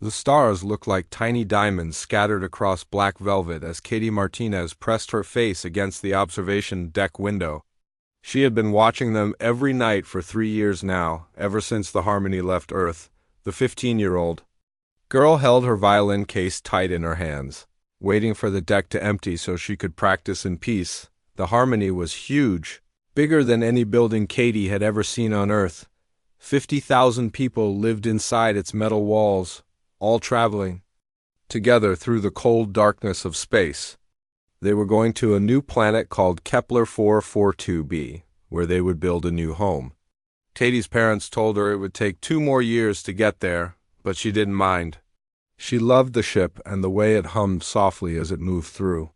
The stars looked like tiny diamonds scattered across black velvet as Katie Martinez pressed her face against the observation deck window. She had been watching them every night for 3 years now, ever since the Harmony left Earth. The 15-year-old girl held her violin case tight in her hands, waiting for the deck to empty so she could practice in peace. The Harmony was huge, bigger than any building Katie had ever seen on Earth. 50,000 people lived inside its metal walls, all traveling together through the cold darkness of space. They were going to a new planet called Kepler 442b, where they would build a new home. Katie's parents told her it would take 2 more years to get there, but she didn't mind. She loved the ship and the way it hummed softly as it moved through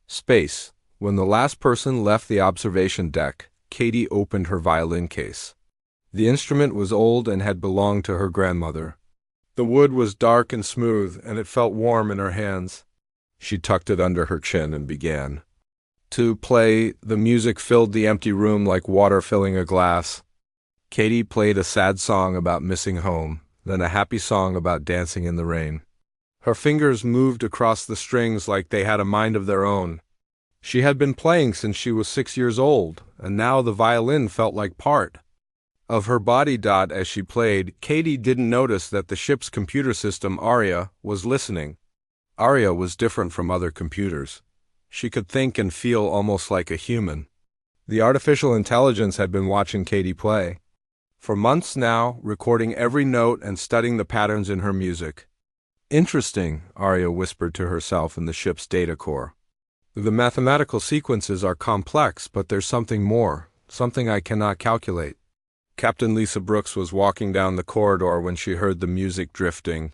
space. When the last person left the observation deck, Katie opened her violin case. The instrument was old and had belonged to her grandmother. The wood was dark and smooth, and it felt warm in her hands. She tucked it under her chin and began to play. The music filled the empty room like water filling a glass. Katie played a sad song about missing home, then a happy song about dancing in the rain. Her fingers moved across the strings like they had a mind of their own. She had been playing since she was 6 years old, and now the violin felt like part of her body. As she played, Katie didn't notice that the ship's computer system, Aria, was listening. Aria was different from other computers. She could think and feel almost like a human. The artificial intelligence had been watching Katie play for months now, recording every note and studying the patterns in her music. Interesting, Aria whispered to herself in the ship's data core. The mathematical sequences are complex, but there's something more, something I cannot calculate. Captain Lisa Brooks was walking down the corridor when she heard the music drifting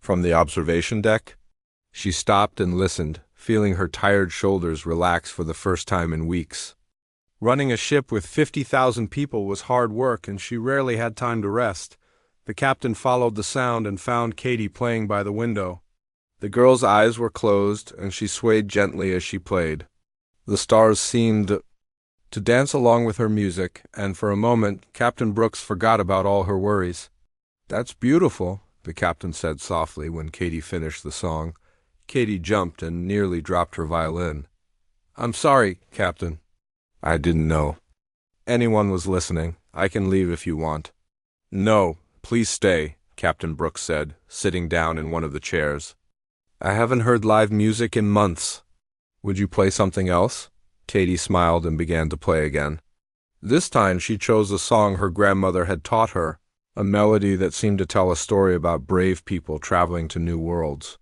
from the observation deck. She stopped and listened, feeling her tired shoulders relax for the first time in weeks. Running a ship with 50,000 people was hard work, and she rarely had time to rest. The captain followed the sound and found Katie playing by the window. The girl's eyes were closed, and she swayed gently as she played. The stars seemed to dance along with her music, and for a moment, Captain Brooks forgot about all her worries. "That's beautiful," the captain said softly when Katie finished the song. Katie jumped and nearly dropped her violin. "I'm sorry, Captain. I didn't know anyone was listening. I can leave if you want." "No, please stay," Captain Brooks said, sitting down in one of the chairs. "I haven't heard live music in months. Would you play something else?" Katie smiled and began to play again. This time she chose a song her grandmother had taught her, a melody that seemed to tell a story about brave people traveling to new worlds.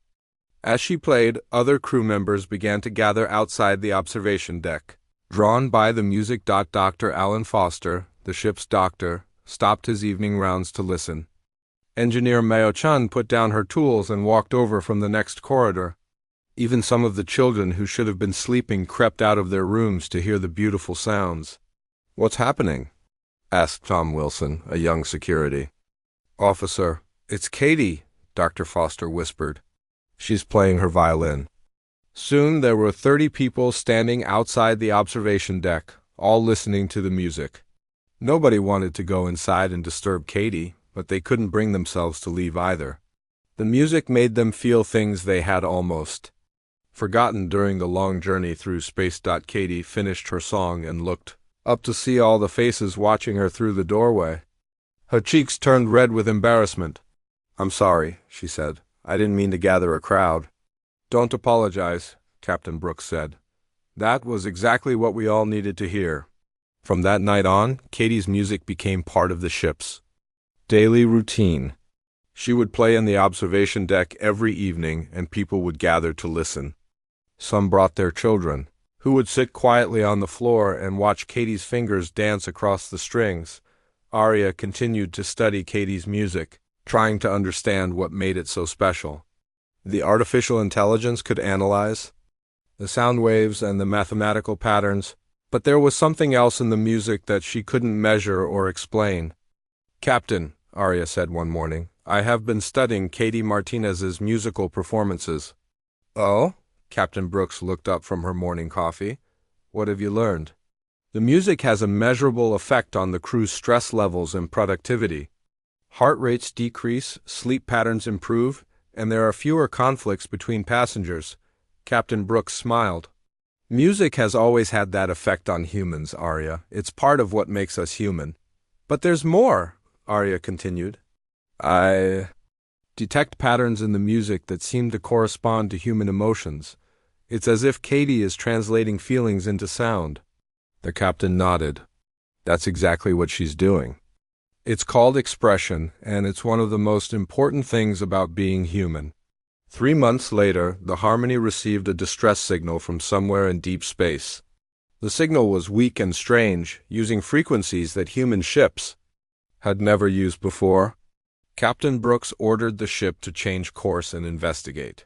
As she played, other crew members began to gather outside the observation deck. Drawn by the music, Dr. Alan Foster, the ship's doctor, stopped his evening rounds to listen. Engineer Mao-chan put down her tools and walked over from the next corridor. Even some of the children who should have been sleeping crept out of their rooms to hear the beautiful sounds. "What's happening?" asked Tom Wilson, a young security officer. "It's Katie," Dr. Foster whispered. "She's playing her violin." Soon there were 30 people standing outside the observation deck, all listening to the music. Nobody wanted to go inside and disturb Katie, but they couldn't bring themselves to leave either. The music made them feel things they had almost forgotten during the long journey through space. Katie finished her song and looked up to see all the faces watching her through the doorway. Her cheeks turned red with embarrassment. "I'm sorry," she said. "I didn't mean to gather a crowd." "Don't apologize," Captain Brooks said. "That was exactly what we all needed to hear." From that night on, Katie's music became part of the ship's daily routine. She would play in the observation deck every evening, and people would gather to listen. Some brought their children, who would sit quietly on the floor and watch Katie's fingers dance across the strings. Aria continued to study Katie's music, trying to understand what made it so special. The artificial intelligence could analyze the sound waves and the mathematical patterns, but there was something else in the music that she couldn't measure or explain. "Captain," Aria said one morning, "I have been studying Katie Martinez's musical performances." "Oh?" Captain Brooks looked up from her morning coffee. "What have you learned?" "The music has a measurable effect on the crew's stress levels and productivity." Heart rates decrease, sleep patterns improve, and there are fewer conflicts between passengers. Captain Brooks smiled. Music has always had that effect on humans, Arya. It's part of what makes us human. But there's more, Arya continued. I detect patterns in the music that seem to correspond to human emotions. It's as if Katie is translating feelings into sound. The captain nodded. That's exactly what she's doing. It's called expression, and it's one of the most important things about being human. 3 months later, the Harmony received a distress signal from somewhere in deep space. The signal was weak and strange, using frequencies that human ships had never used before. Captain Brooks ordered the ship to change course and investigate.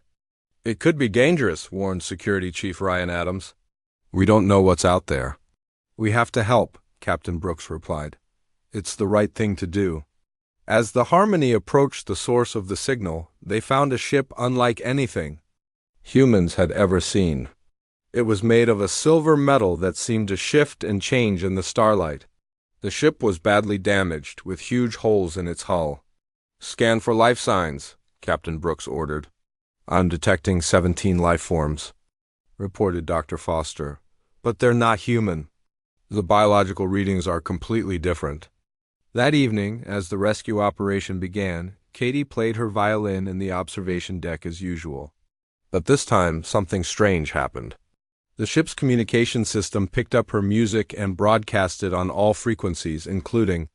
It could be dangerous, warned Security Chief Ryan Adams. We don't know what's out there. We have to help, Captain Brooks replied. It's the right thing to do. As the Harmony approached the source of the signal, they found a ship unlike anything humans had ever seen. It was made of a silver metal that seemed to shift and change in the starlight. The ship was badly damaged, with huge holes in its hull. Scan for life signs, Captain Brooks ordered. I'm detecting 17 life forms, reported Dr. Foster. But they're not human. The biological readings are completely different. That evening, as the rescue operation began, Katie played her violin in the observation deck as usual. But this time, something strange happened. The ship's communication system picked up her music and broadcast it on all frequencies, including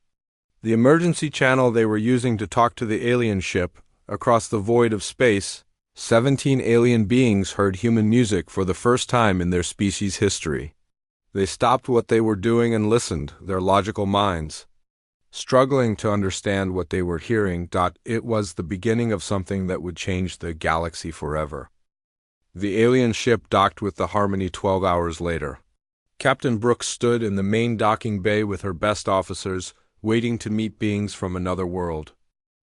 the emergency channel they were using to talk to the alien ship. Across the void of space, 17 alien beings heard human music for the first time in their species' history. They stopped what they were doing and listened, their logical minds struggling to understand what they were hearing. It was the beginning of something that would change the galaxy forever. The alien ship docked with the Harmony 12 hours later. Captain Brooks stood in the main docking bay with her best officers, waiting to meet beings from another world.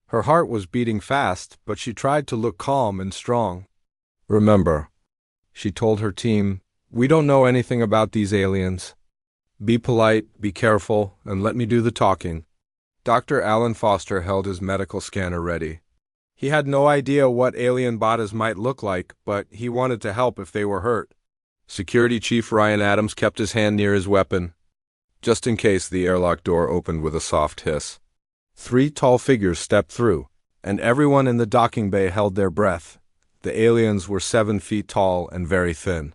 Her heart was beating fast, but she tried to look calm and strong. Remember, she told her team, we don't know anything about these aliens. Be polite, be careful, and let me do the talking. Dr. Alan Foster held his medical scanner ready. He had no idea what alien bodies might look like, but he wanted to help if they were hurt. Security Chief Ryan Adams kept his hand near his weapon, just in case. The airlock door opened with a soft hiss. 3 tall figures stepped through, and everyone in the docking bay held their breath. The aliens were 7 feet tall and very thin.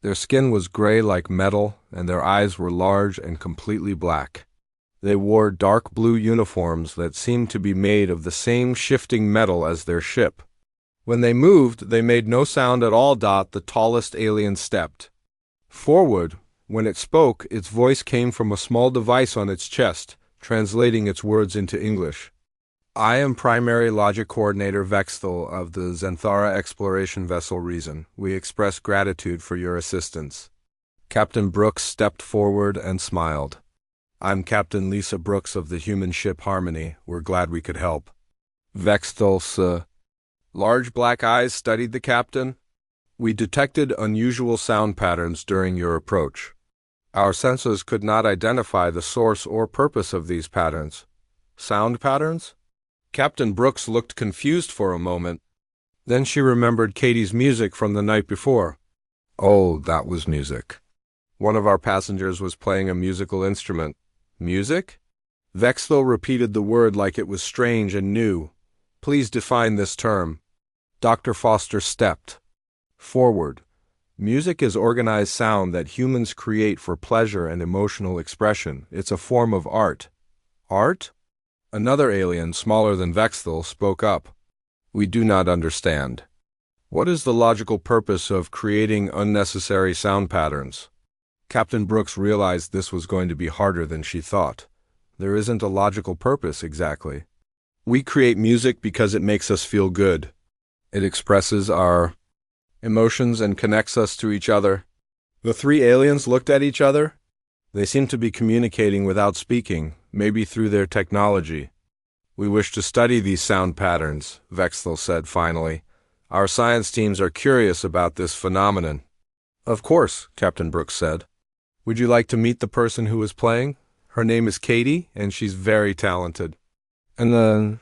Their skin was gray like metal, and their eyes were large and completely black. They wore dark blue uniforms that seemed to be made of the same shifting metal as their ship. When they moved, they made no sound at all. The tallest alien stepped forward. When it spoke, its voice came from a small device on its chest, translating its words into English. I am Primary Logic Coordinator Vexthal of the Zenthara Exploration Vessel Reason. We express gratitude for your assistance. Captain Brooks stepped forward and smiled. I'm Captain Lisa Brooks of the human ship Harmony. We're glad we could help. Vexthal's large black eyes studied the captain. We detected unusual sound patterns during your approach. Our senses could not identify the source or purpose of these patterns. Sound patterns? Captain Brooks looked confused for a moment. Then she remembered Katie's music from the night before. Oh, that was music. One of our passengers was playing a musical instrument. Music? Vexthal repeated the word like it was strange and new. Please define this term. Dr. Foster stepped forward. Music is organized sound that humans create for pleasure and emotional expression. It's a form of art. Art? Another alien, smaller than Vexthal, spoke up. We do not understand. What is the logical purpose of creating unnecessary sound patterns? Captain Brooks realized this was going to be harder than she thought. There isn't a logical purpose exactly. We create music because it makes us feel good. It expresses our emotions and connects us to each other. The 3 aliens looked at each other. They seemed to be communicating without speaking, maybe through their technology. We wish to study these sound patterns, Vexthal said finally. Our science teams are curious about this phenomenon. Of course, Captain Brooks said. Would you like to meet the person who is playing? Her name is Katie, and she's very talented. And then,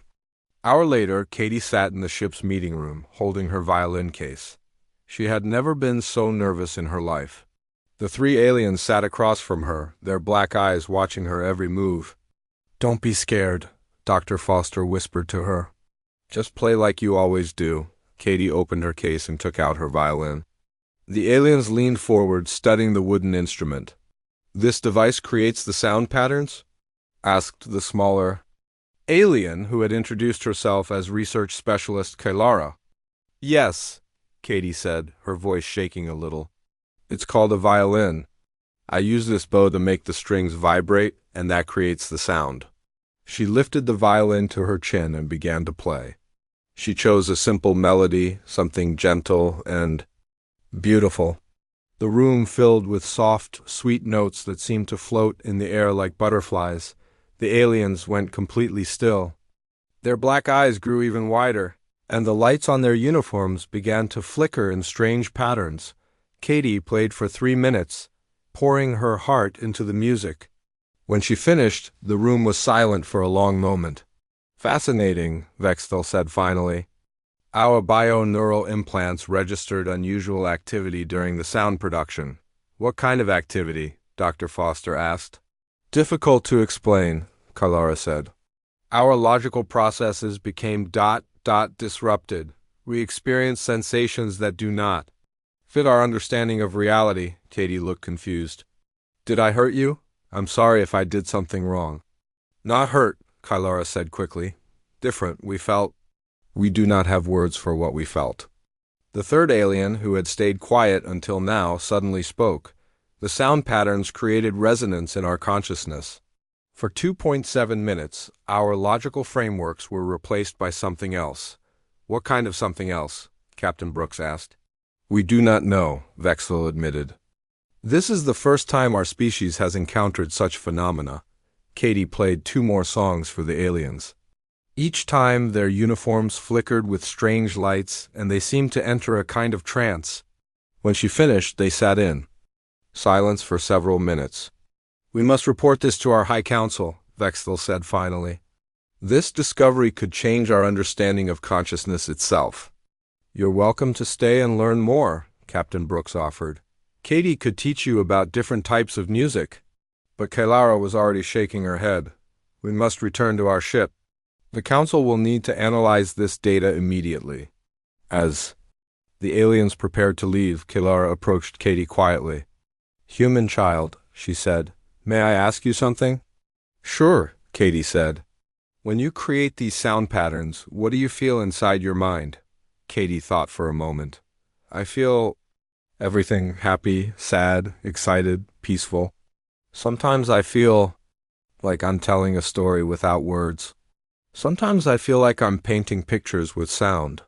hour later, Katie sat in the ship's meeting room, holding her violin case. She had never been so nervous in her life. The three aliens sat across from her, their black eyes watching her every move. "Don't be scared," Dr. Foster whispered to her. "Just play like you always do." Katie opened her case and took out her violin. The aliens leaned forward, studying the wooden instrument. "This device creates the sound patterns?" asked the smaller alien, who had introduced herself as research specialist Karolina. "Yes," Katie said, her voice shaking a little. "It's called a violin. I use this bow to make the strings vibrate, and that creates the sound." She lifted the violin to her chin and began to play. She chose a simple melody, something gentle and beautiful. The room filled with soft, sweet notes that seemed to float in the air like butterflies. The aliens went completely still. Their black eyes grew even wider, and the lights on their uniforms began to flicker in strange patterns. Katie played for 3 minutes, pouring her heart into the music. When she finished, the room was silent for a long moment. "Fascinating," Vexthel said finally. "Our bioneural implants registered unusual activity during the sound production." "What kind of activity?" Dr. Foster asked. "Difficult to explain," Karolina said. "Our logical processes became disrupted. We experienced sensations that do not fit our understanding of reality." Katie looked confused. "Did I hurt you? I'm sorry if I did something wrong." "Not hurt," Karolina said quickly. "Different. We do not have words for what we felt." The third alien, who had stayed quiet until now, suddenly spoke. "The sound patterns created resonance in our consciousness. For 2.7 minutes, our logical frameworks were replaced by something else." "What kind of something else?" Captain Brooks asked. "We do not know," Vexthel admitted. "This is the first time our species has encountered such phenomena." Katie played 2 more songs for the aliens. Each time their uniforms flickered with strange lights, and they seemed to enter a kind of trance. When she finished, they sat in silence for several minutes. "We must report this to our High Council," Vexthel said finally. "This discovery could change our understanding of consciousness itself." "You're welcome to stay and learn more," Captain Brooks offered. "Katie could teach you about different types of music." But Karolina was already shaking her head. "We must return to our ship. The Council will need to analyze this data immediately." As the aliens prepared to leave, Karolina approached Katie quietly. "Human child," she said, "may I ask you something?" "Sure," Katie said. "When you create these sound patterns, what do you feel inside your mind?" Katie thought for a moment. "I feel everything: happy, sad, excited, peaceful. Sometimes I feel like I'm telling a story without words. Sometimes I feel like I'm painting pictures with sound."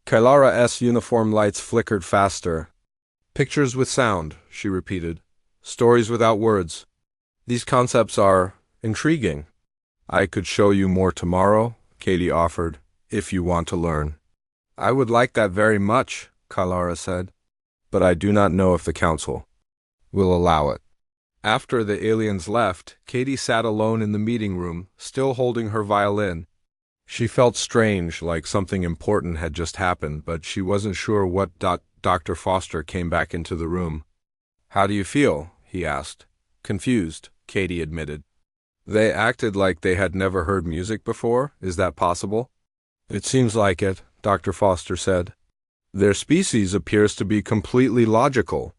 Karolina's uniform lights flickered faster. "Pictures with sound," she repeated. "Stories without words. These concepts are intriguing." "I could show you more tomorrow," Katie offered, "if you want to learn." "I would like that very much," Karolina said, "but I do not know if the Council will allow it." After the aliens left, Katie sat alone in the meeting room, still holding her violin. She felt strange, like something important had just happened, but she wasn't sure what. Dr. Foster came back into the room. "How do you feel?" he asked. "Confused," Katie admitted. "They acted like they had never heard music before. Is that possible?" "It seems like it," Dr. Foster said. "Their species appears to be completely logical.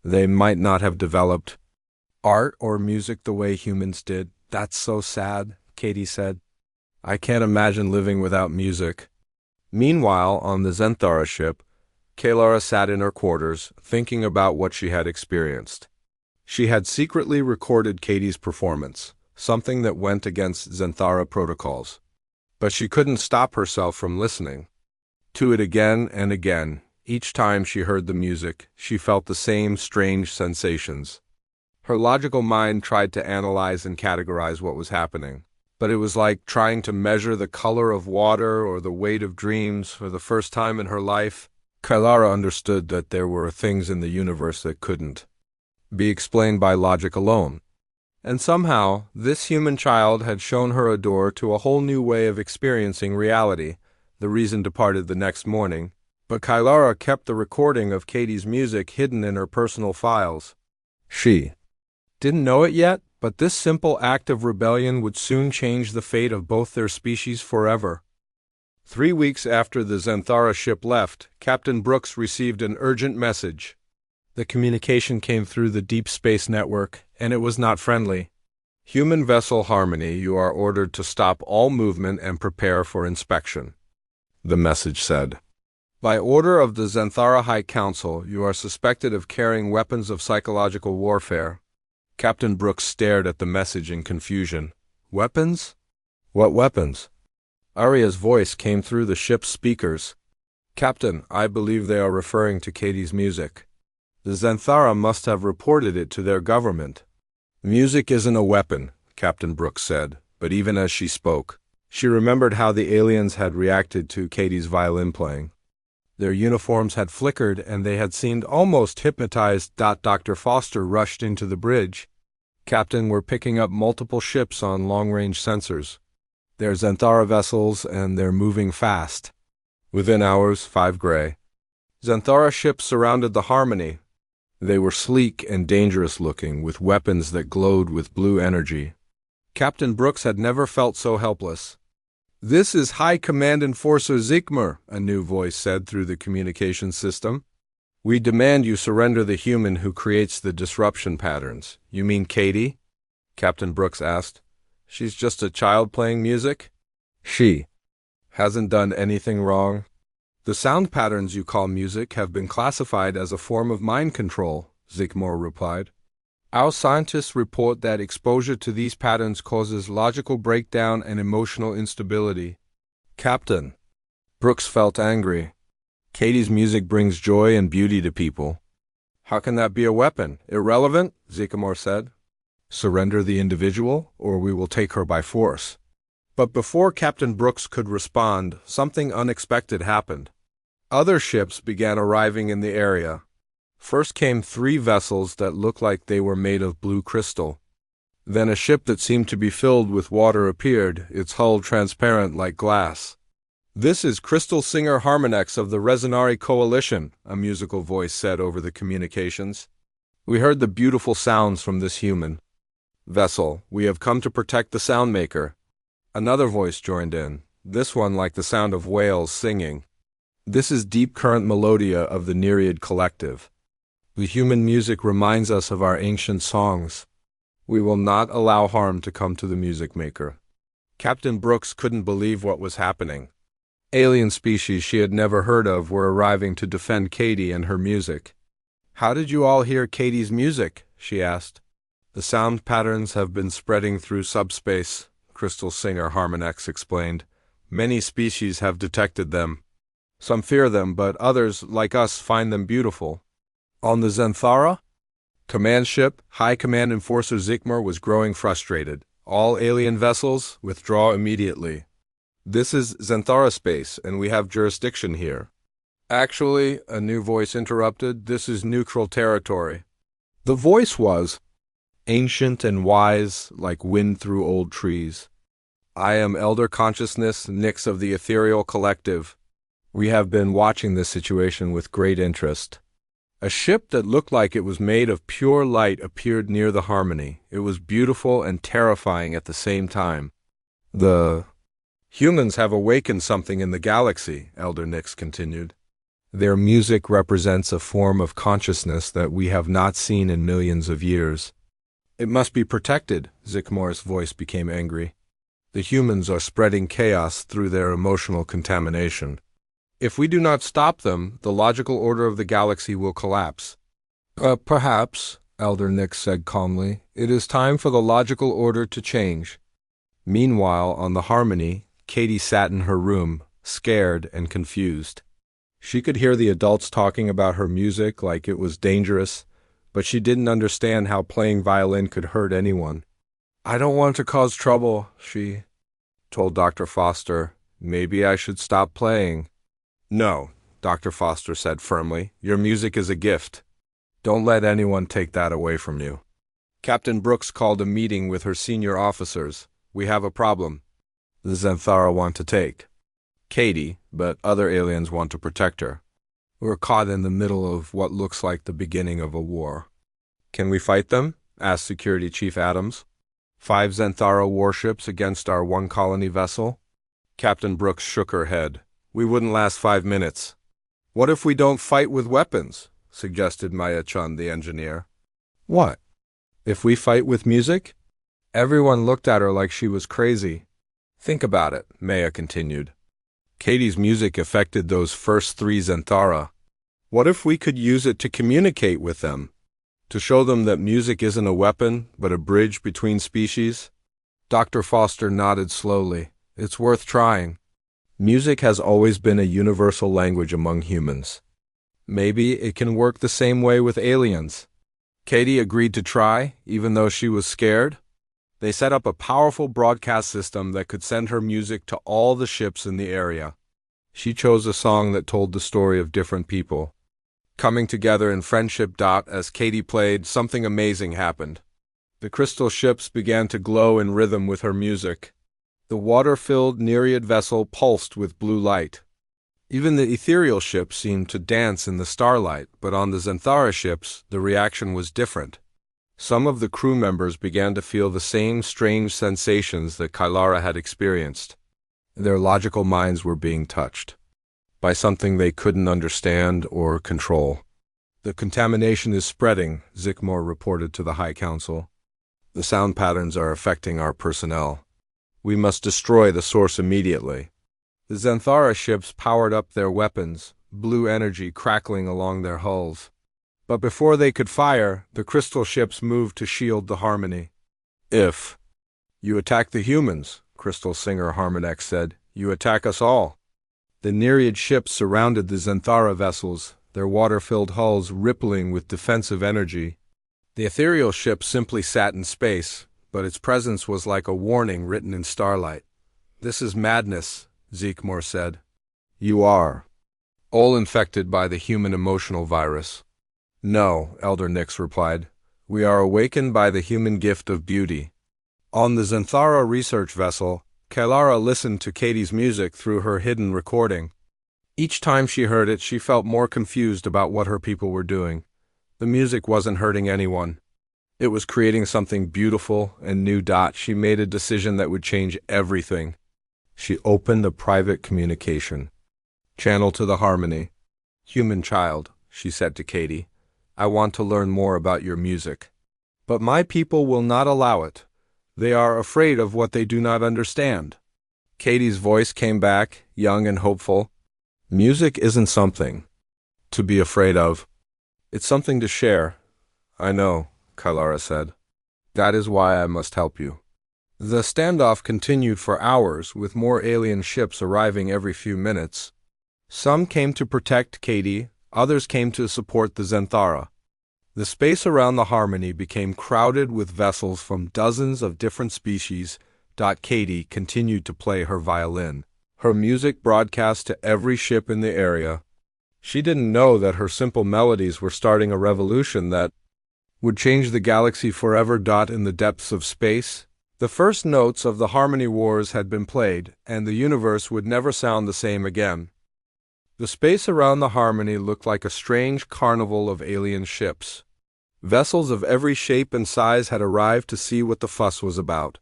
They might not have developed art or music the way humans did." "That's so sad," Katie said. "I can't imagine living without music." Meanwhile, on the Zenthara ship, Karolina sat in her quarters, thinking about what she had experienced. She had secretly recorded Katie's performance, something that went against Zenthara protocols. But she couldn't stop herself from listening to it again and again. Each time she heard the music, she felt the same strange sensations. Her logical mind tried to analyze and categorize what was happening, but it was like trying to measure the color of water or the weight of dreams for the first time in her life. Karolina understood that there were things in the universe that couldn't be explained by logic alone. And somehow, this human child had shown her a door to a whole new way of experiencing reality. The reason departed the next morning, but Karolina kept the recording of Katie's music hidden in her personal files. She didn't know it yet, but this simple act of rebellion would soon change the fate of both their species forever. 3 weeks after the Xanthara ship left, Captain Brooks received an urgent message. The communication came through the Deep Space Network, and it was not friendly. Human vessel Harmony, you are ordered to stop all movement and prepare for inspection, the message said. By order of the Xanthara High Council, you are suspected of carrying weapons of psychological warfare. Captain Brooks stared at the message in confusion. Weapons? What weapons? Arya's voice came through the ship's speakers. Captain, I believe they are referring to Katie's music. The Xanthara must have reported it to their government. Music isn't a weapon, Captain Brooks said, but even as she spoke, she remembered how the aliens had reacted to Katie's violin playing. Their uniforms had flickered and they had seemed almost hypnotized. Dr. Foster rushed into the bridge. Captain, we're picking up multiple ships on long-range sensors. They're Xanthara vessels and they're moving fast. Within hours, 5 gray. Xanthara ships surrounded the Harmony. They were sleek and dangerous looking, with weapons that glowed with blue energy. Captain Brooks had never felt so helpless. This is High Command Enforcer Zikmer, a new voice said through the communication system. We demand you surrender the human who creates the disruption patterns. You mean Katie? Captain Brooks asked. She's just a child playing music? She hasn't done anything wrong. The sound patterns you call music have been classified as a form of mind control, Zikmer replied. Our scientists report that exposure to these patterns causes logical breakdown and emotional instability. Captain. Brooks felt angry. Katie's music brings joy and beauty to people. How can that be a weapon? Irrelevant, Zikmer said. Surrender the individual, or we will take her by force. But before Captain Brooks could respond, something unexpected happened. Other ships began arriving in the area. First came 3 vessels that looked like they were made of blue crystal. Then a ship that seemed to be filled with water appeared, its hull transparent like glass. This is Crystal Singer Harmonex of the Resonari Coalition, a musical voice said over the communications. We heard the beautiful sounds from this human vessel. We have come to protect the sound maker. Another voice joined in, this one like the sound of whales singing. This is Deep Current Melodia of the Nereid Collective. The human music reminds us of our ancient songs. We will not allow harm to come to the music maker. Captain Brooks couldn't believe what was happening. Alien species she had never heard of were arriving to defend Katie and her music. How did you all hear Katie's music? She asked. The sound patterns have been spreading through subspace, Crystal Singer Harmonex explained. Many species have detected them. Some fear them, but others, like us, find them beautiful. On the Xanthara? Command ship, High Command Enforcer Zikmer was growing frustrated. All alien vessels, withdraw immediately. This is Xanthara space, and we have jurisdiction here. Actually, a new voice interrupted, this is neutral territory. The voice was ancient and wise, like wind through old trees. I am Elder Consciousness, Nyx of the Ethereal Collective. We have been watching this situation with great interest. A ship that looked like it was made of pure light appeared near the Harmony. It was beautiful and terrifying at the same time. The humans have awakened something in the galaxy, Elder Nyx continued. Their music represents a form of consciousness that we have not seen in millions of years. It must be protected, Zikmer's voice became angry. The humans are spreading chaos through their emotional contamination. If we do not stop them, the logical order of the galaxy will collapse. Perhaps, Elder Nyx said calmly, it is time for the logical order to change. Meanwhile, on the Harmony, Katie sat in her room, scared and confused. She could hear the adults talking about her music like it was dangerous, but she didn't understand how playing violin could hurt anyone. I don't want to cause trouble, she told Dr. Foster. Maybe I should stop playing. No, Dr. Foster said firmly. Your music is a gift. Don't let anyone take that away from you. Captain Brooks called a meeting with her senior officers. We have a problem. The Xanthara want to take Katie, but other aliens want to protect her. We're caught in the middle of what looks like the beginning of a war. Can we fight them? Asked Security Chief Adams. 5 Xanthara warships against our 1 colony vessel? Captain Brooks shook her head. We wouldn't last 5 minutes. What if we don't fight with weapons? Suggested Maya Chun, the engineer. What? If we fight with music? Everyone looked at her like she was crazy. Think about it, Maya continued. Katie's music affected those first 3 Xanthara. What if we could use it to communicate with them? To show them that music isn't a weapon, but a bridge between species? Dr. Foster nodded slowly. It's worth trying. Music has always been a universal language among humans. Maybe it can work the same way with aliens. Katie agreed to try, even though she was scared. They set up a powerful broadcast system that could send her music to all the ships in the area. She chose a song that told the story of different people coming together in friendship. As Katie played, something amazing happened. The crystal ships began to glow in rhythm with her music. The water-filled Nereid vessel pulsed with blue light. Even the ethereal ships seemed to dance in the starlight, but on the Xanthara ships, the reaction was different. Some of the crew members began to feel the same strange sensations that Karolina had experienced. Their logical minds were being touched by something they couldn't understand or control. The contamination is spreading, Zikmore reported to the High Council. The sound patterns are affecting our personnel. We must destroy the source immediately. The Xanthara ships powered up their weapons, blue energy crackling along their hulls. But before they could fire, the crystal ships moved to shield the Harmony. If you attack the humans, Crystal Singer Harmonex said, you attack us all. The Nereid ships surrounded the Xanthara vessels, their water-filled hulls rippling with defensive energy. The ethereal ship simply sat in space, but its presence was like a warning written in starlight. This is madness, Zikmore said. You are. All infected by the human emotional virus. No, Elder Nix replied. We are awakened by the human gift of beauty. On the Xanthara research vessel, Karolina listened to Katie's music through her hidden recording. Each time she heard it, she felt more confused about what her people were doing. The music wasn't hurting anyone. It was creating something beautiful and new. She made a decision that would change everything. She opened a private communication channel to the Harmony. Human child, she said to Katie, I want to learn more about your music. But my people will not allow it. They are afraid of what they do not understand. Katie's voice came back, young and hopeful. Music isn't something to be afraid of. It's something to share. I know, Karolina said. That is why I must help you. The standoff continued for hours, with more alien ships arriving every few minutes. Some came to protect Katie, others came to support the Xanthara. The space around the Harmony became crowded with vessels from dozens of different species. Katie continued to play her violin. Her music broadcast to every ship in the area. She didn't know that her simple melodies were starting a revolution that would change the galaxy forever. In the depths of space, the first notes of the Harmony Wars had been played, and the universe would never sound the same again. The space around the Harmony looked like a strange carnival of alien ships. Vessels of every shape and size had arrived to see what the fuss was about.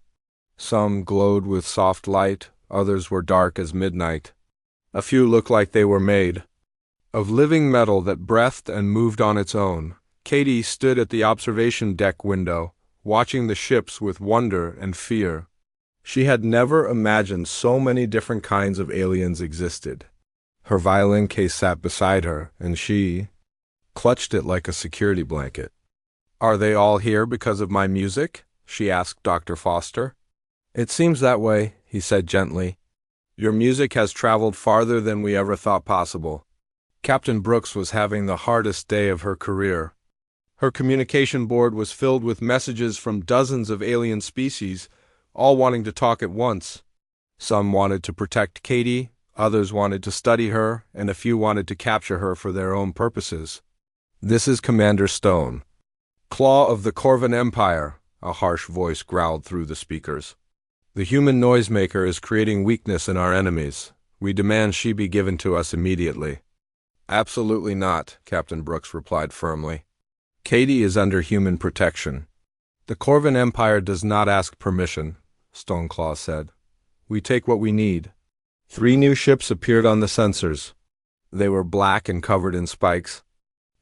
Some glowed with soft light, others were dark as midnight. A few looked like they were made of living metal that breathed and moved on its own. Katie stood at the observation deck window, watching the ships with wonder and fear. She had never imagined so many different kinds of aliens existed. Her violin case sat beside her, and she clutched it like a security blanket. Are they all here because of my music? She asked Dr. Foster. It seems that way, he said gently. Your music has traveled farther than we ever thought possible. Captain Brooks was having the hardest day of her career. Her communication board was filled with messages from dozens of alien species, all wanting to talk at once. Some wanted to protect Katie, others wanted to study her, and a few wanted to capture her for their own purposes. This is Commander Stone. Claw of the Corvan Empire, a harsh voice growled through the speakers. The human noisemaker is creating weakness in our enemies. We demand she be given to us immediately. Absolutely not, Captain Brooks replied firmly. Katie is under human protection. The Corvan Empire does not ask permission, Stoneclaw said. We take what we need. 3 new ships appeared on the sensors. They were black and covered in spikes,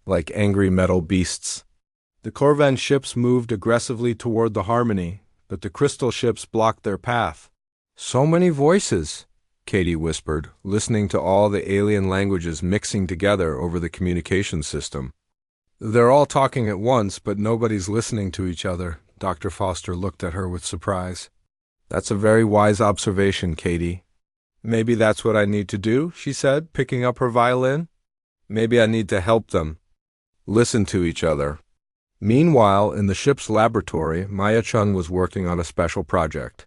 like angry metal beasts. The Corvan ships moved aggressively toward the Harmony, but the crystal ships blocked their path. So many voices, Katie whispered, listening to all the alien languages mixing together over the communication system. They're all talking at once, but nobody's listening to each other. Dr. Foster looked at her with surprise. That's a very wise observation, Katie. Maybe that's what I need to do, she said, picking up her violin. Maybe I need to help them listen to each other. Meanwhile, in the ship's laboratory, Maya-Chun was working on a special project.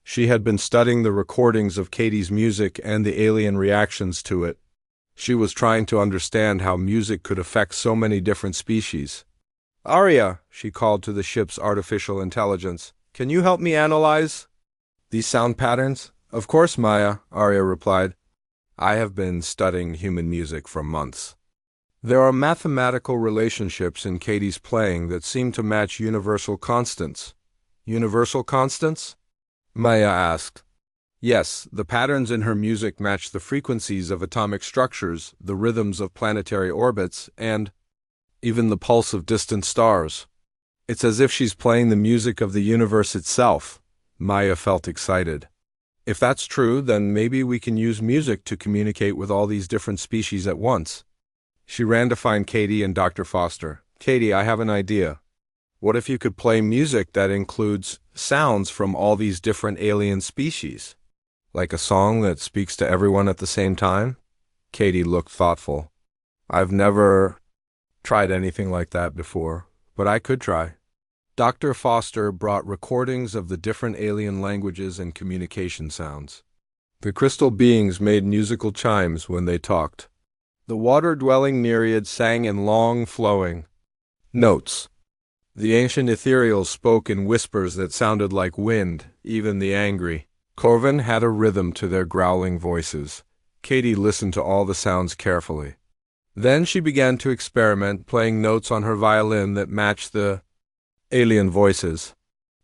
She had been studying the recordings of Katie's music and the alien reactions to it. She was trying to understand how music could affect so many different species. Arya, she called to the ship's artificial intelligence, can you help me analyze these sound patterns? Of course, Maya, Arya replied. I have been studying human music for months. There are mathematical relationships in Katie's playing that seem to match universal constants. Universal constants? Maya asked. Yes, the patterns in her music match the frequencies of atomic structures, the rhythms of planetary orbits, and even the pulse of distant stars. It's as if she's playing the music of the universe itself. Maya felt excited. If that's true, then maybe we can use music to communicate with all these different species at once. She ran to find Katie and Dr. Foster. Katie, I have an idea. What if you could play music that includes sounds from all these different alien species? Like a song that speaks to everyone at the same time? Katie looked thoughtful. I've never tried anything like that before, but I could try. Dr. Foster brought recordings of the different alien languages and communication sounds. The crystal beings made musical chimes when they talked. The water-dwelling nereid sang in long, flowing notes. The ancient ethereals spoke in whispers that sounded like wind, even the angry. Corvan had a rhythm to their growling voices. Katie listened to all the sounds carefully. Then she began to experiment, playing notes on her violin that matched the alien voices.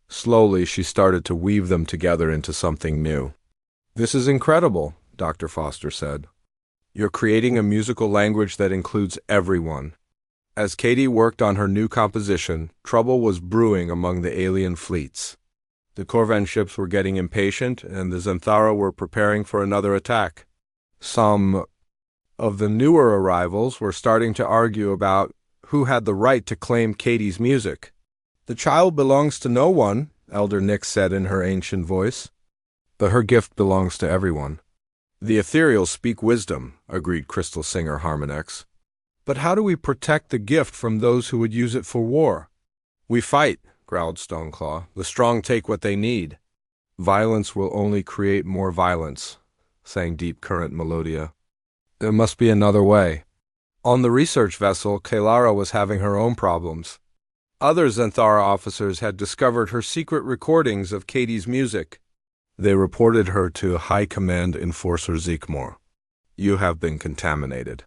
Slowly, she started to weave them together into something new. This is incredible, Dr. Foster said. You're creating a musical language that includes everyone. As Katie worked on her new composition, trouble was brewing among the alien fleets. The Corvan ships were getting impatient, and the Zenthara were preparing for another attack. Some of the newer arrivals were starting to argue about who had the right to claim Katie's music. The child belongs to no one, Elder Nick said in her ancient voice. But her gift belongs to everyone. The ethereals speak wisdom, agreed Crystal Singer Harmonex. But how do we protect the gift from those who would use it for war? We fight, growled Stoneclaw. The strong take what they need. Violence will only create more violence, sang Deep Current Melodia. There must be another way. On the research vessel, Kalara was having her own problems. Other Zenthara officers had discovered her secret recordings of Katie's music. They reported her to High Command Enforcer Zikmor. You have been contaminated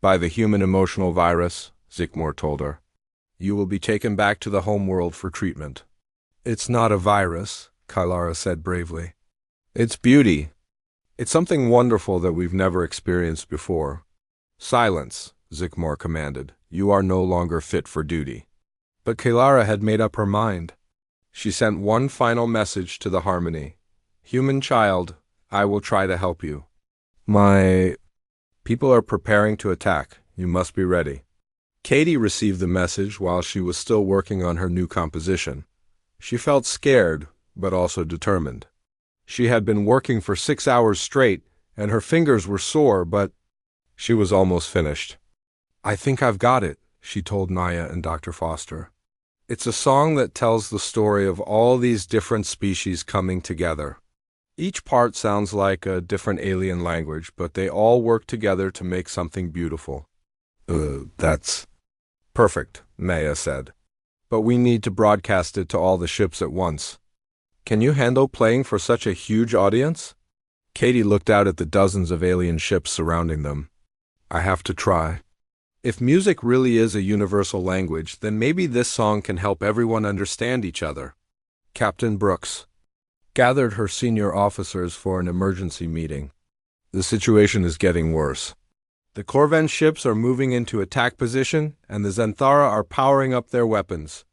by the human emotional virus, Zikmor told her. You will be taken back to the homeworld for treatment. It's not a virus, Kalara said bravely. It's beauty. It's something wonderful that we've never experienced before. Silence, Zikmor commanded. You are no longer fit for duty. But Kalara had made up her mind. She sent one final message to the Harmony. Human child, I will try to help you. My people are preparing to attack. You must be ready. Katie received the message while she was still working on her new composition. She felt scared, but also determined. She had been working for 6 hours straight, and her fingers were sore, but she was almost finished. I think I've got it, she told Naya and Dr. Foster. It's a song that tells the story of all these different species coming together. Each part sounds like a different alien language, but they all work together to make something beautiful. That's perfect, Maya said. But we need to broadcast it to all the ships at once. Can you handle playing for such a huge audience? Katie looked out at the dozens of alien ships surrounding them. I have to try. If music really is a universal language, then maybe this song can help everyone understand each other. Captain Brooks gathered her senior officers for an emergency meeting. The situation is getting worse. The Corvan ships are moving into attack position, and the Zenthara are powering up their weapons.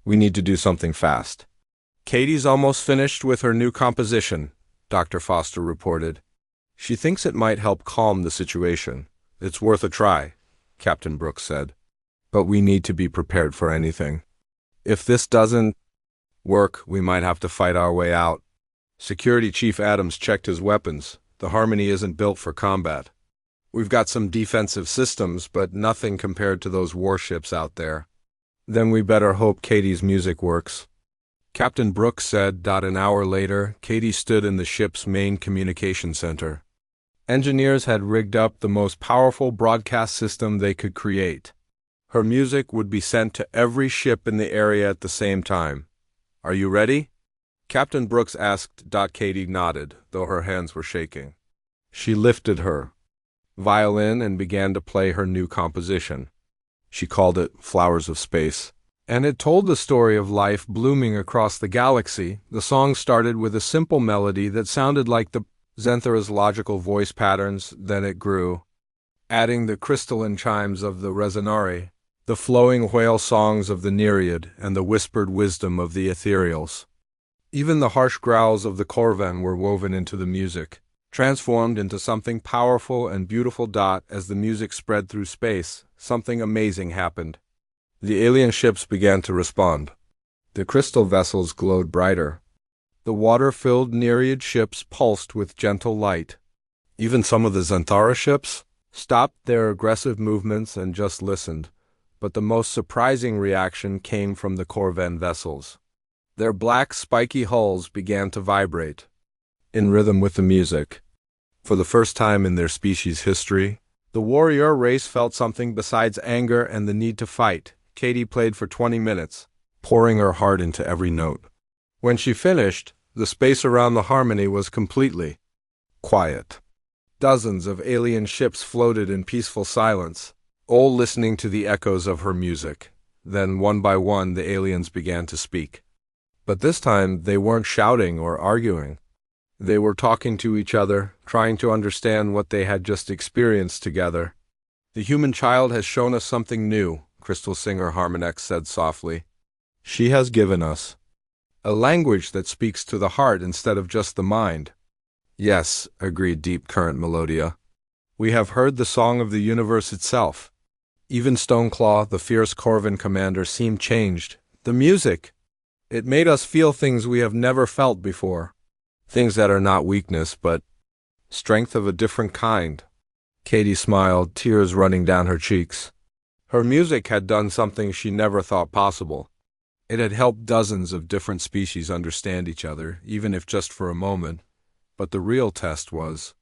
We need to do something fast. Katie's almost finished with her new composition, Dr. Foster reported. She thinks it might help calm the situation. It's worth a try, Captain Brooks said. But we need to be prepared for anything. If this doesn't work, we might have to fight our way out. Security Chief Adams checked his weapons. The Harmony isn't built for combat. We've got some defensive systems, but nothing compared to those warships out there. Then we better hope Katie's music works. Captain Brooks said. An hour later, Katie stood in the ship's main communication center. Engineers had rigged up the most powerful broadcast system they could create. Her music would be sent to every ship in the area at the same time. Are you ready? Captain Brooks asked. Katie nodded, though her hands were shaking. She lifted her violin and began to play her new composition. She called it Flowers of Space, and it told the story of life blooming across the galaxy. The song started with a simple melody that sounded like the Zenthara's logical voice patterns. Then it grew, adding the crystalline chimes of the Resonari, the flowing whale songs of the Nereid, and the whispered wisdom of the ethereals. Even the harsh growls of the Corvan were woven into the music, transformed into something powerful and beautiful. As the music spread through space, something amazing happened. The alien ships began to respond. The crystal vessels glowed brighter. The water-filled Nereid ships pulsed with gentle light. Even some of the Zenthara ships stopped their aggressive movements and just listened. But the most surprising reaction came from the Corvan vessels. Their black, spiky hulls began to vibrate, in rhythm with the music. For the first time in their species' history, the warrior race felt something besides anger and the need to fight. Katie played for 20 minutes, pouring her heart into every note. When she finished, the space around the Harmony was completely quiet. Dozens of alien ships floated in peaceful silence, all listening to the echoes of her music. Then, one by one, the aliens began to speak. But this time, they weren't shouting or arguing. They were talking to each other, trying to understand what they had just experienced together. The human child has shown us something new, Crystal Singer Harmonex said softly. She has given us a language that speaks to the heart instead of just the mind. Yes, agreed Deep Current Melodia. We have heard the song of the universe itself. Even Stoneclaw, the fierce Corvan commander, seemed changed. The music! It made us feel things we have never felt before. Things that are not weakness, but strength of a different kind. Katie smiled, tears running down her cheeks. Her music had done something she never thought possible. It had helped dozens of different species understand each other, even if just for a moment. But the real test was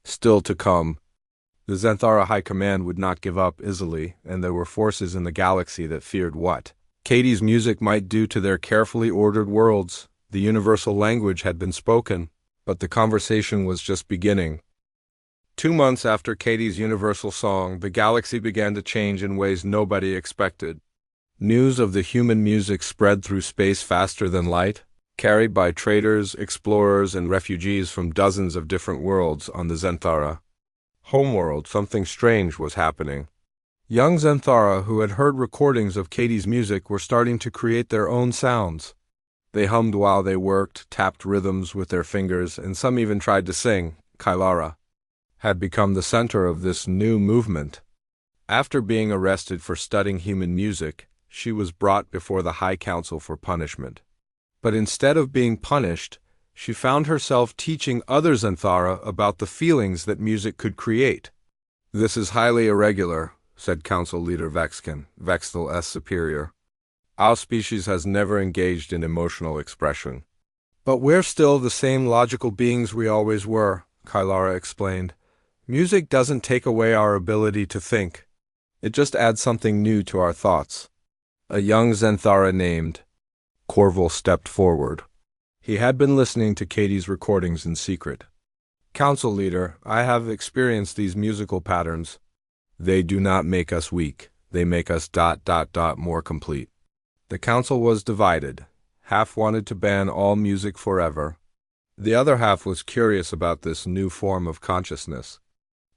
still to come. The Zenthara High Command would not give up easily, and there were forces in the galaxy that feared what Katie's music might do to their carefully ordered worlds. The universal language had been spoken, but the conversation was just beginning. 2 months after Katie's universal song, the galaxy began to change in ways nobody expected. News of the human music spread through space faster than light, carried by traders, explorers, and refugees from dozens of different worlds on the Zenthara homeworld. Something strange was happening. Young Zenthara who had heard recordings of Katie's music were starting to create their own sounds. They hummed while they worked, tapped rhythms with their fingers, and some even tried to sing. Karolina had become the center of this new movement. After being arrested for studying human music, she was brought before the High Council for punishment. But instead of being punished, she found herself teaching other Zenthara about the feelings that music could create. This is highly irregular, said Council Leader Vexkin, Vextel's superior. Our species has never engaged in emotional expression. But we're still the same logical beings we always were, Karolina explained. Music doesn't take away our ability to think. It just adds something new to our thoughts. A young Xanthara named Corval stepped forward. He had been listening to Katie's recordings in secret. Council leader, I have experienced these musical patterns. They do not make us weak. They make us ... more complete. The council was divided. Half wanted to ban all music forever. The other half was curious about this new form of consciousness.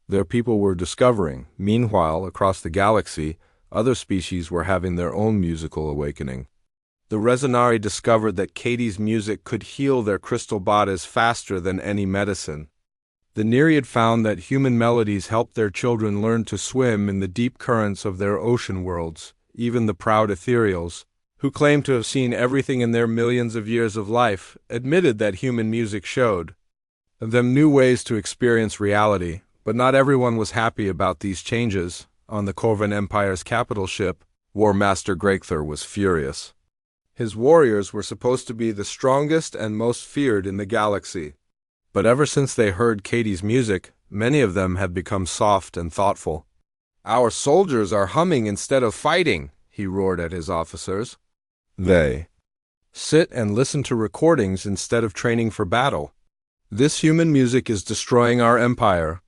Their people were discovering. Meanwhile, across the galaxy, other species were having their own musical awakening. The Resonari discovered that Katie's music could heal their crystal bodies faster than any medicine. The Nereid found that human melodies helped their children learn to swim in the deep currents of their ocean worlds. Even the proud ethereals, who claimed to have seen everything in their millions of years of life, admitted that human music showed them new ways to experience reality. But not everyone was happy about these changes. On the Corvan Empire's capital ship, War Master Gregthur was furious. His warriors were supposed to be the strongest and most feared in the galaxy. But ever since they heard Katie's music, many of them have become soft and thoughtful. "Our soldiers are humming instead of fighting," he roared at his officers. They sit and listen to recordings instead of training for battle. This human music is destroying our empire.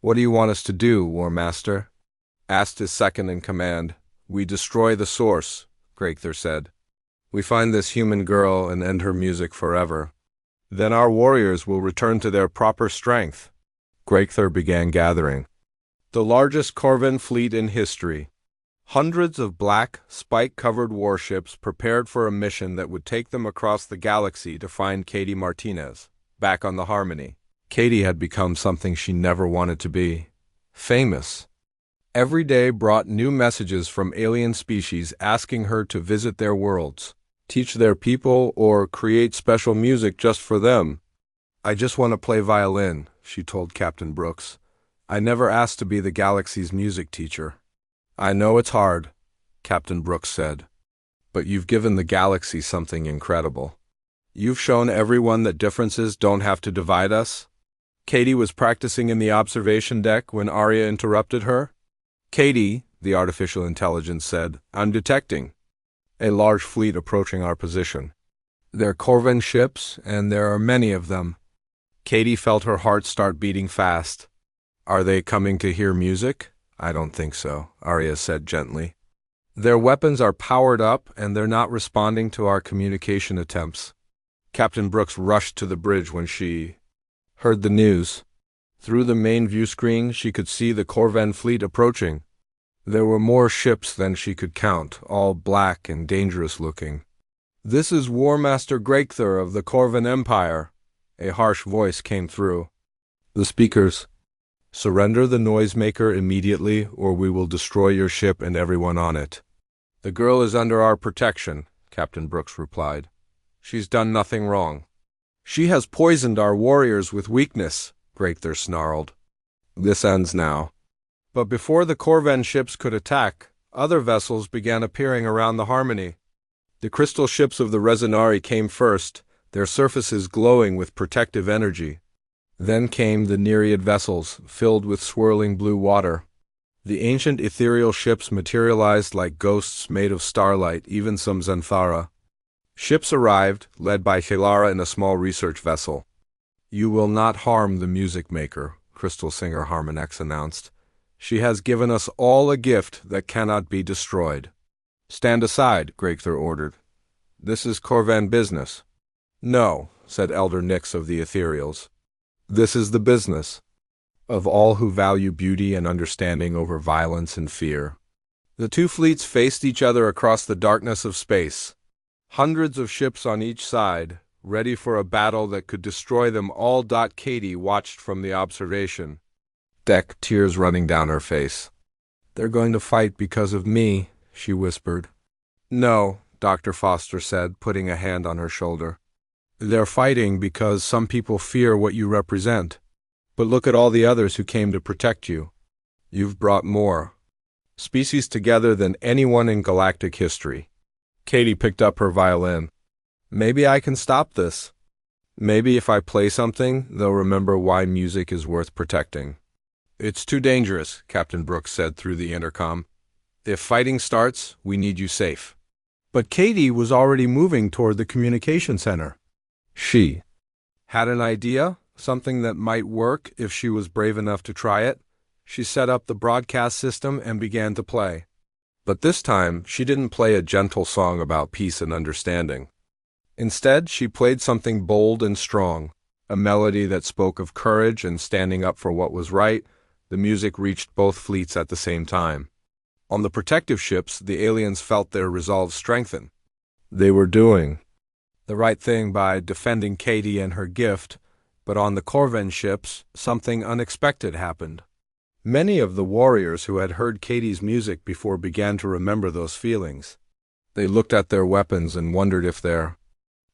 "What do you want us to do, War Master?" asked his second-in-command. "We destroy the source," Gregthur said. "We find this human girl and end her music forever. Then our warriors will return to their proper strength." Gregthur began gathering the largest Corvan fleet in history. Hundreds of black, spike-covered warships prepared for a mission that would take them across the galaxy to find Katie Martinez, back on the Harmony. Katie had become something she never wanted to be: famous. Every day brought new messages from alien species asking her to visit their worlds, teach their people, or create special music just for them. "I just want to play violin," she told Captain Brooks. "I never asked to be the galaxy's music teacher." "I know it's hard," Captain Brooks said. "But you've given the galaxy something incredible. You've shown everyone that differences don't have to divide us." Katie was practicing in the observation deck when Arya interrupted her. "Katie," the artificial intelligence said, "I'm detecting a large fleet approaching our position. They're Corvan ships, and there are many of them." Katie felt her heart start beating fast. "Are they coming to hear music?" "I don't think so," Arya said gently. "Their weapons are powered up, and they're not responding to our communication attempts." Captain Brooks rushed to the bridge when she heard the news. Through the main view screen, she could see the Corvan fleet approaching. There were more ships than she could count, all black and dangerous-looking. "This is War Master Gregthur of the Corvan Empire," a harsh voice came through the speakers. "Surrender the noisemaker immediately, or we will destroy your ship and everyone on it." "The girl is under our protection," Captain Brooks replied. "She's done nothing wrong." "She has poisoned our warriors with weakness," Gregthur snarled. "This ends now." But before the Corvan ships could attack, other vessels began appearing around the Harmony. The crystal ships of the Resonari came first, their surfaces glowing with protective energy. Then came the Nereid vessels, filled with swirling blue water. The ancient ethereal ships materialized like ghosts made of starlight, even some Xanthara. Ships arrived, led by Shalara in a small research vessel. "You will not harm the music maker," crystal singer Harmonex announced. "She has given us all a gift that cannot be destroyed." "Stand aside," Gregthur ordered. "This is Corvan business." "No," said Elder Nyx of the Ethereals. "This is the business of all who value beauty and understanding over violence and fear." The two fleets faced each other across the darkness of space. Hundreds of ships on each side, ready for a battle that could destroy them all. Katie watched from the observation deck, tears running down her face. "They're going to fight because of me," she whispered. "No," Dr. Foster said, putting a hand on her shoulder. "They're fighting because some people fear what you represent. But look at all the others who came to protect you. You've brought more species together than anyone in galactic history." Katie picked up her violin. "Maybe I can stop this. Maybe if I play something, they'll remember why music is worth protecting." "It's too dangerous," Captain Brooks said through the intercom. "If fighting starts, we need you safe." But Katie was already moving toward the communication center. She had an idea, something that might work if she was brave enough to try it. She set up the broadcast system and began to play. But this time, she didn't play a gentle song about peace and understanding. Instead, she played something bold and strong, a melody that spoke of courage and standing up for what was right. The music reached both fleets at the same time. On the protective ships, the aliens felt their resolve strengthen. They were doing the right thing by defending Katie and her gift, but on the Corvan ships, something unexpected happened. Many of the warriors who had heard Katie's music before began to remember those feelings. They looked at their weapons and wondered if there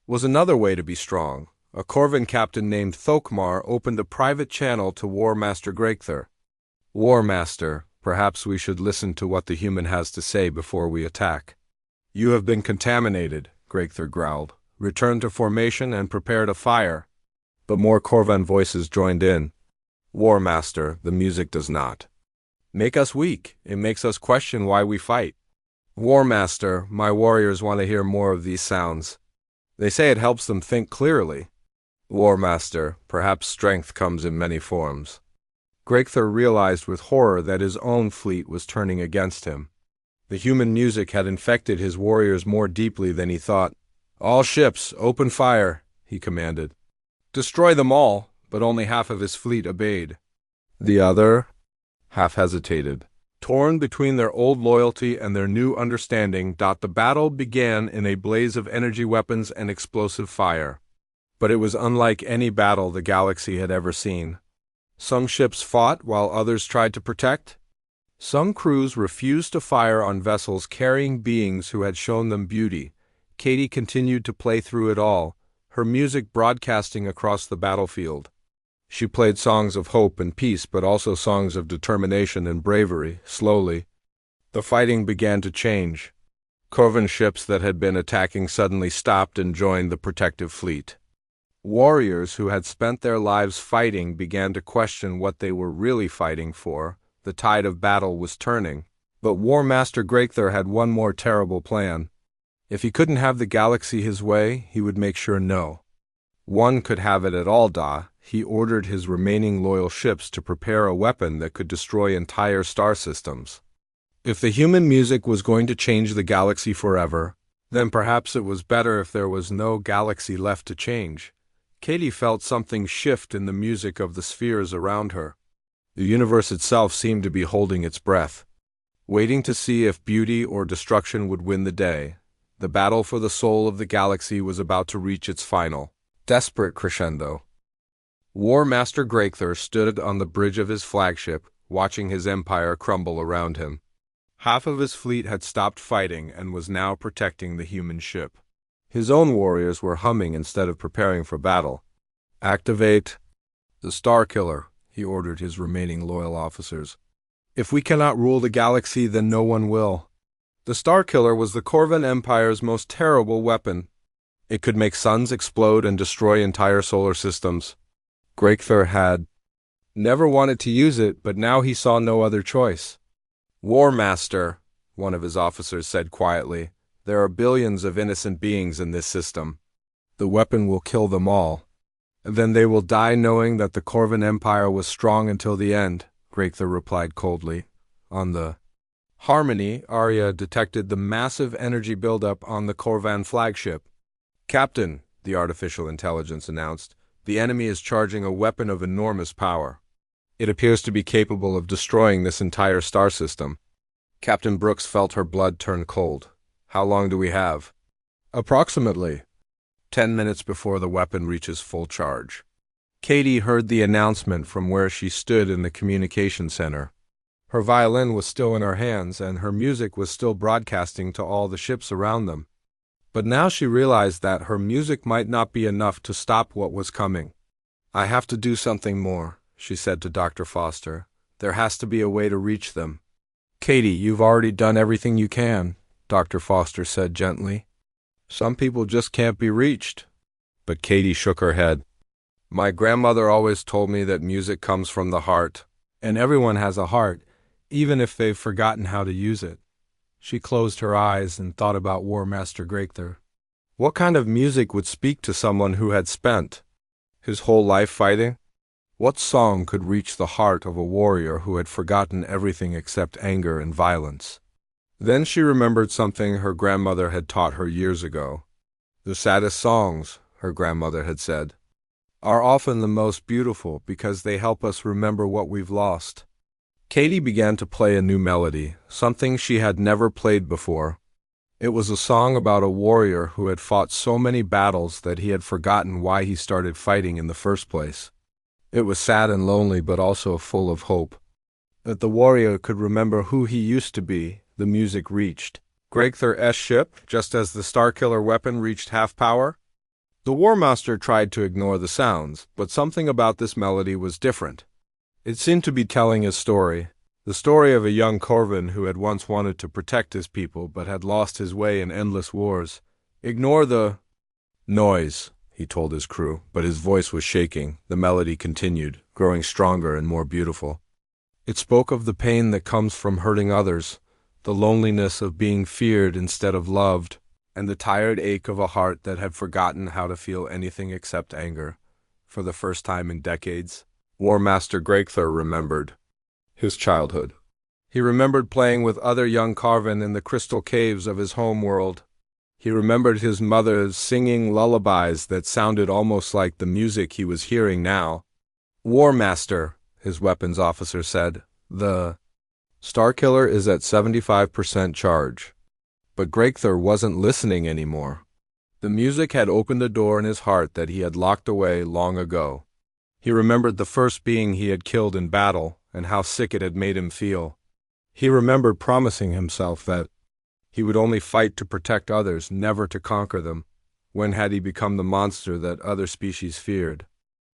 was another way to be strong. A Corvan captain named Thokmar opened a private channel to War Master Gregther. War Master, perhaps we should listen to what the human has to say before we attack. You have been contaminated, Gregther growled. Return to formation and prepare to fire. But more Corvan voices joined in. War Master, the music does not make us weak. It makes us question why we fight. War Master, my warriors want to hear more of these sounds. They say it helps them think clearly. War Master, perhaps strength comes in many forms. Gregther realized with horror that his own fleet was turning against him. The human music had infected his warriors more deeply than he thought. All ships, open fire, he commanded. Destroy them all, but only half of his fleet obeyed. The other half hesitated. Torn between their old loyalty and their new understanding, the battle began in a blaze of energy weapons and explosive fire. But it was unlike any battle the galaxy had ever seen. Some ships fought while others tried to protect. Some crews refused to fire on vessels carrying beings who had shown them beauty. Katie continued to play through it all, her music broadcasting across the battlefield. She played songs of hope and peace, but also songs of determination and bravery. Slowly, the fighting began to change. Corvan ships that had been attacking suddenly stopped and joined the protective fleet. Warriors who had spent their lives fighting began to question what they were really fighting for. The tide of battle was turning. But War Master Gregther had one more terrible plan. If he couldn't have the galaxy his way, he would make sure no one could have it at all. He ordered his remaining loyal ships to prepare a weapon that could destroy entire star systems. If the human music was going to change the galaxy forever, then perhaps it was better if there was no galaxy left to change. Katie felt something shift in the music of the spheres around her. The universe itself seemed to be holding its breath, waiting to see if beauty or destruction would win the day. The battle for the soul of the galaxy was about to reach its final, desperate crescendo. War Master Gregther stood on the bridge of his flagship, watching his empire crumble around him. Half of his fleet had stopped fighting and was now protecting the human ship. His own warriors were humming instead of preparing for battle. Activate the Star Killer, he ordered his remaining loyal officers. If we cannot rule the galaxy, then no one will. The Star Killer was the Corvan Empire's most terrible weapon. It could make suns explode and destroy entire solar systems. Gregther had never wanted to use it, but now he saw no other choice. War Master, one of his officers said quietly, there are billions of innocent beings in this system. The weapon will kill them all. And then they will die knowing that the Corvan Empire was strong until the end, Gregther replied coldly. On the Harmony, Arya detected the massive energy buildup on the Corvan flagship. Captain, the artificial intelligence announced, the enemy is charging a weapon of enormous power. It appears to be capable of destroying this entire star system. Captain Brooks felt her blood turn cold. How long do we have? Approximately 10 minutes before the weapon reaches full charge. Katie heard the announcement from where she stood in the communication center. Her violin was still in her hands, and her music was still broadcasting to all the ships around them. But now she realized that her music might not be enough to stop what was coming. I have to do something more, she said to Dr. Foster. There has to be a way to reach them. Katie, you've already done everything you can, Dr. Foster said gently. Some people just can't be reached. But Katie shook her head. My grandmother always told me that music comes from the heart, and everyone has a heart, even if they've forgotten how to use it. She closed her eyes and thought about War Master Greater. What kind of music would speak to someone who had spent his whole life fighting? What song could reach the heart of a warrior who had forgotten everything except anger and violence? Then she remembered something her grandmother had taught her years ago. The saddest songs, her grandmother had said, are often the most beautiful because they help us remember what we've lost. Katie began to play a new melody, something she had never played before. It was a song about a warrior who had fought so many battles that he had forgotten why he started fighting in the first place. It was sad and lonely, but also full of hope. That the warrior could remember who he used to be, the music reached Greater's ship, just as the Starkiller weapon reached half power. The War Master tried to ignore the sounds, but something about this melody was different. It seemed to be telling his story, the story of a young Corvin who had once wanted to protect his people but had lost his way in endless wars. Ignore the noise, he told his crew, but his voice was shaking. The melody continued, growing stronger and more beautiful. It spoke of the pain that comes from hurting others, the loneliness of being feared instead of loved, and the tired ache of a heart that had forgotten how to feel anything except anger. For the first time in decades, War Master Greater remembered his childhood. He remembered playing with other young Corvin in the crystal caves of his home world. He remembered his mother singing lullabies that sounded almost like the music he was hearing now. War Master, his weapons officer said, the Starkiller is at 75% charge. But Greater wasn't listening anymore. The music had opened a door in his heart that he had locked away long ago. He remembered the first being he had killed in battle and how sick it had made him feel. He remembered promising himself that he would only fight to protect others, never to conquer them. When had he become the monster that other species feared?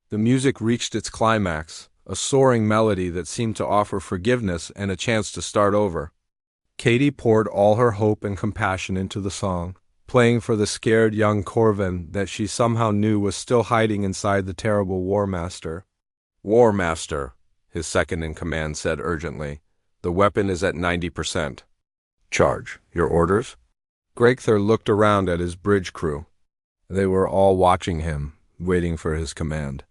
The music reached its climax, a soaring melody that seemed to offer forgiveness and a chance to start over. Katie poured all her hope and compassion into the song, playing for the scared young Corvin that she somehow knew was still hiding inside the terrible War Master. War Master, his second-in-command said urgently, the weapon is at 90%. Charge. Your orders? Greater looked around at his bridge crew. They were all watching him, waiting for his command.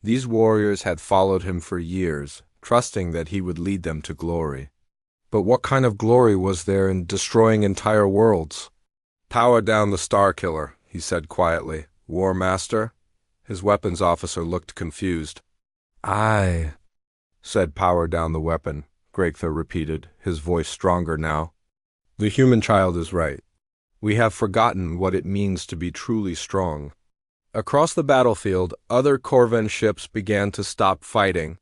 These warriors had followed him for years, trusting that he would lead them to glory. But what kind of glory was there in destroying entire worlds? Power down the Starkiller, he said quietly. War Master? His weapons officer looked confused. Aye, said power down the weapon, Greater repeated, his voice stronger now. The human child is right. We have forgotten what it means to be truly strong. Across the battlefield, other Corvin ships began to stop fighting.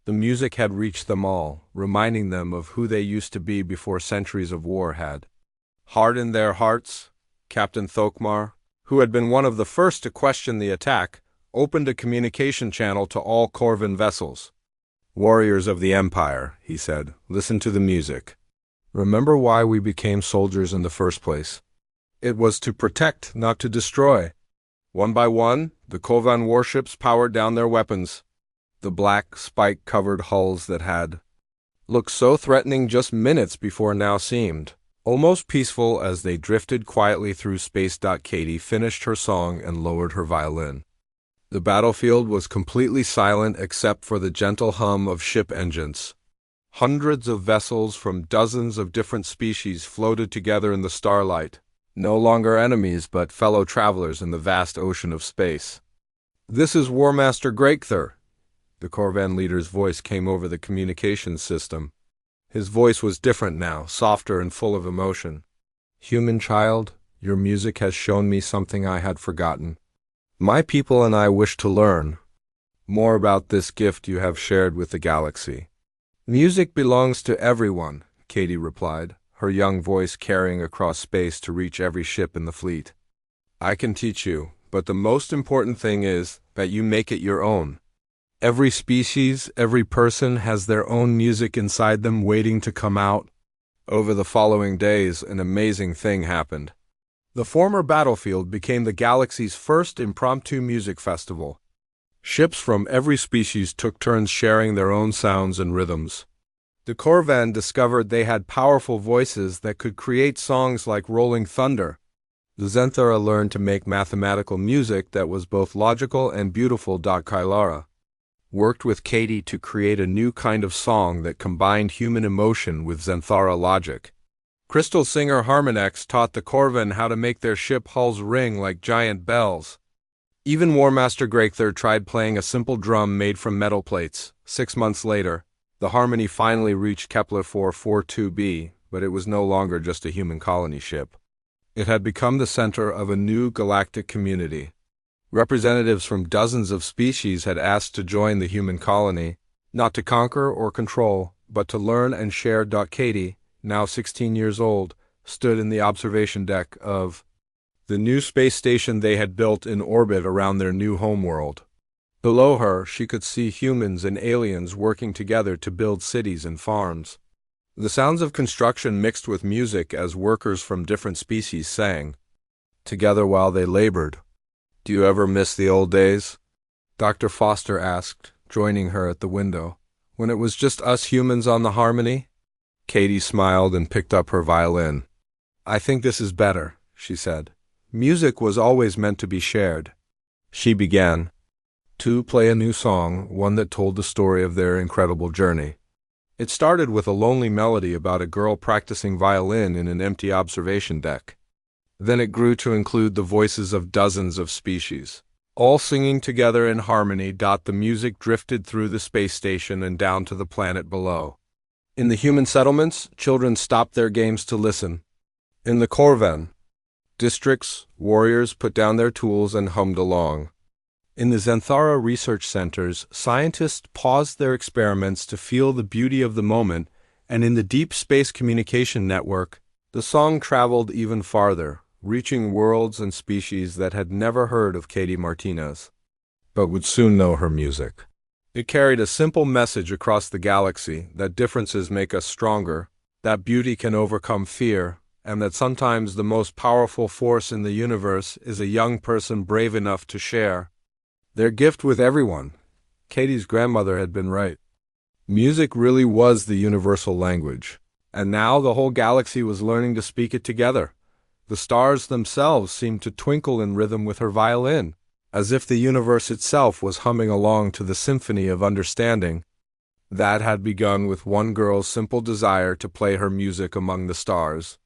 The music had reached them all, reminding them of who they used to be before centuries of war had. Hard in their hearts, Captain Thokmar, who had been one of the first to question the attack, opened a communication channel to all Corvin vessels. Warriors of the Empire, he said, listen to the music. Remember why we became soldiers in the first place. It was to protect, not to destroy. One by one, the Corvin warships powered down their weapons. The black, spike-covered hulls that had looked so threatening just minutes before now seemed almost peaceful as they drifted quietly through space. Katie finished her song and lowered her violin. The battlefield was completely silent except for the gentle hum of ship engines. Hundreds of vessels from dozens of different species floated together in the starlight, no longer enemies but fellow travelers in the vast ocean of space. This is War Master Greater. The Corvin leader's voice came over the communications system. His voice was different now, softer and full of emotion. Human child, your music has shown me something I had forgotten. My people and I wish to learn more about this gift you have shared with the galaxy. Music belongs to everyone, Katie replied, her young voice carrying across space to reach every ship in the fleet. I can teach you, but the most important thing is that you make it your own. Every species, every person has their own music inside them waiting to come out. Over the following days, an amazing thing happened. The former battlefield became the galaxy's first impromptu music festival. Ships from every species took turns sharing their own sounds and rhythms. The Corvan discovered they had powerful voices that could create songs like Rolling Thunder. The Zenthara learned to make mathematical music that was both logical and beautiful. Kailara worked with Katie to create a new kind of song that combined human emotion with Zenthara logic. Crystal singer Harmonex taught the Corvan how to make their ship hulls ring like giant bells. Even War Master Greakther tried playing a simple drum made from metal plates. 6 months later, the Harmony finally reached Kepler 442b, but it was no longer just a human colony ship. It had become the center of a new galactic community. Representatives from dozens of species had asked to join the human colony, not to conquer or control, but to learn and share. Katie, now 16 years old, stood in the observation deck of the new space station they had built in orbit around their new homeworld. Below her, she could see humans and aliens working together to build cities and farms. The sounds of construction mixed with music as workers from different species sang together while they labored. "Do you ever miss the old days?" Dr. Foster asked, joining her at the window, "when it was just us humans on the Harmony?" Katie smiled and picked up her violin. "I think this is better," she said. "Music was always meant to be shared." She began to play a new song, one that told the story of their incredible journey. It started with a lonely melody about a girl practicing violin in an empty observation deck. Then it grew to include the voices of dozens of species, all singing together in harmony. The music drifted through the space station and down to the planet below. In the human settlements, children stopped their games to listen. In the Corvan districts, warriors put down their tools and hummed along. In the Zenthara research centers, scientists paused their experiments to feel the beauty of the moment, and in the deep space communication network, the song traveled even farther, reaching worlds and species that had never heard of Katie Martinez, but would soon know her music. It carried a simple message across the galaxy that differences make us stronger, that beauty can overcome fear, and that sometimes the most powerful force in the universe is a young person brave enough to share their gift with everyone. Katie's grandmother had been right. Music really was the universal language, and now the whole galaxy was learning to speak it together. The stars themselves seemed to twinkle in rhythm with her violin, as if the universe itself was humming along to the symphony of understanding that had begun with one girl's simple desire to play her music among the stars.